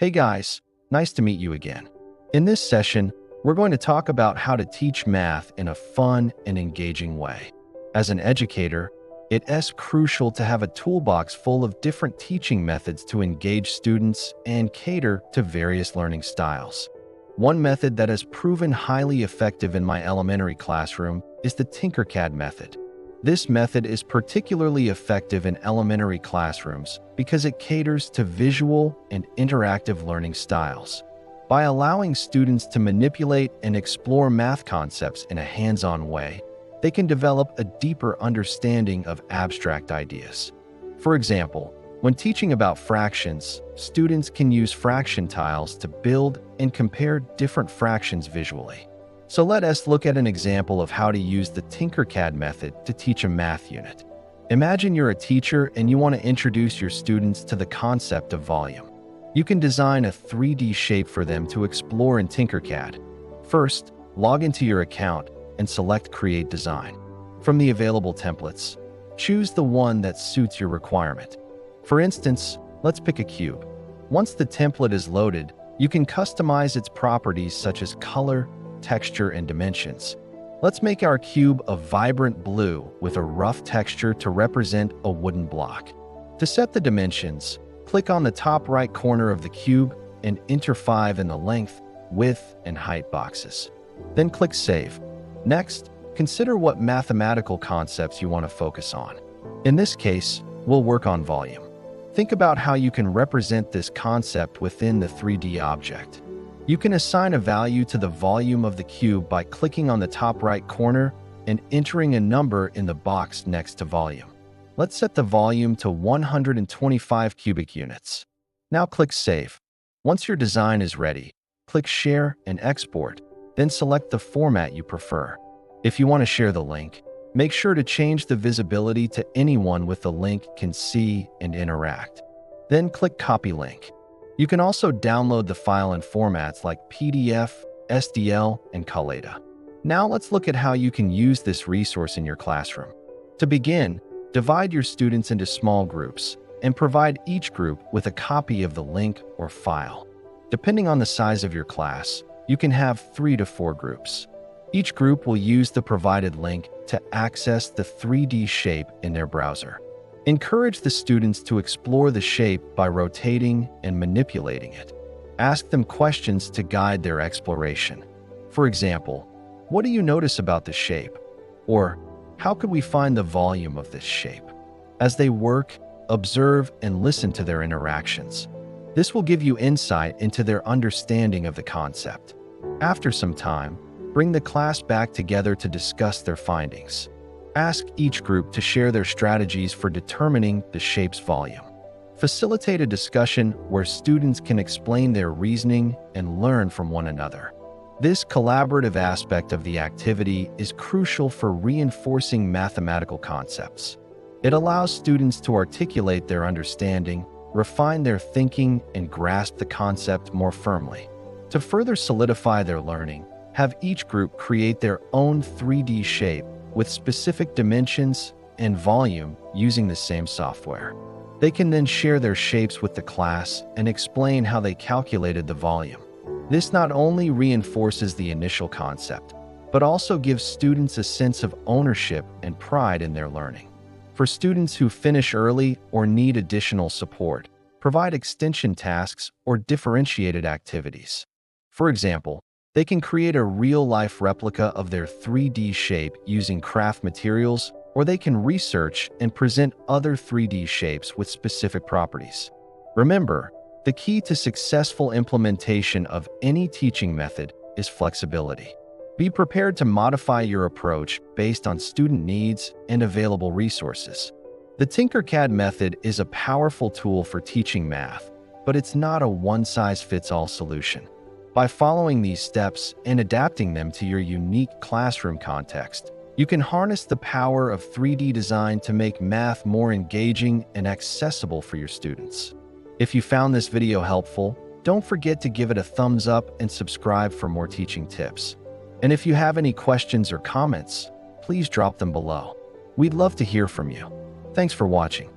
Hey guys, nice to meet you again. In this session, we're going to talk about how to teach math in a fun and engaging way. As an educator, it is crucial to have a toolbox full of different teaching methods to engage students and cater to various learning styles. One method that has proven highly effective in my elementary classroom is the Tinkercad method. This method is particularly effective in elementary classrooms because it caters to visual and interactive learning styles. By allowing students to manipulate and explore math concepts in a hands-on way, they can develop a deeper understanding of abstract ideas. For example, when teaching about fractions, students can use fraction tiles to build and compare different fractions visually. So let us look at an example of how to use the Tinkercad method to teach a math unit. Imagine you're a teacher and you want to introduce your students to the concept of volume. You can design a 3D shape for them to explore in Tinkercad. First, log into your account and select Create Design. From the available templates, choose the one that suits your requirement. For instance, let's pick a cube. Once the template is loaded, you can customize its properties such as color, texture, and dimensions. Let's make our cube a vibrant blue with a rough texture to represent a wooden block. To set the dimensions, click on the top right corner of the cube and enter 5 in the length, width, and height boxes. Then click Save. Next, consider what mathematical concepts you want to focus on. In this case, we'll work on volume. Think about how you can represent this concept within the 3D object. You can assign a value to the volume of the cube by clicking on the top right corner and entering a number in the box next to volume. Let's set the volume to 125 cubic units. Now click Save. Once your design is ready, click Share and Export, then select the format you prefer. If you want to share the link, make sure to change the visibility to anyone with the link can see and interact. Then click Copy Link. You can also download the file in formats like PDF, STL, and Kaleda. Now let's look at how you can use this resource in your classroom. To begin, divide your students into small groups and provide each group with a copy of the link or file. Depending on the size of your class, you can have 3 to 4 groups. Each group will use the provided link to access the 3D shape in their browser. Encourage the students to explore the shape by rotating and manipulating it. Ask them questions to guide their exploration. For example, what do you notice about the shape? Or, how could we find the volume of this shape? As they work, observe and listen to their interactions. This will give you insight into their understanding of the concept. After some time, bring the class back together to discuss their findings. Ask each group to share their strategies for determining the shape's volume. Facilitate a discussion where students can explain their reasoning and learn from one another. This collaborative aspect of the activity is crucial for reinforcing mathematical concepts. It allows students to articulate their understanding, refine their thinking, and grasp the concept more firmly. To further solidify their learning, have each group create their own 3D shape with specific dimensions and volume using the same software. They can then share their shapes with the class and explain how they calculated the volume. This not only reinforces the initial concept, but also gives students a sense of ownership and pride in their learning. For students who finish early or need additional support, provide extension tasks or differentiated activities. For example, they can create a real-life replica of their 3D shape using craft materials, or they can research and present other 3D shapes with specific properties. Remember, the key to successful implementation of any teaching method is flexibility. Be prepared to modify your approach based on student needs and available resources. The Tinkercad method is a powerful tool for teaching math, but it's not a one-size-fits-all solution. By following these steps and adapting them to your unique classroom context, you can harness the power of 3D design to make math more engaging and accessible for your students. If you found this video helpful, don't forget to give it a thumbs up and subscribe for more teaching tips. And if you have any questions or comments, please drop them below. We'd love to hear from you. Thanks for watching.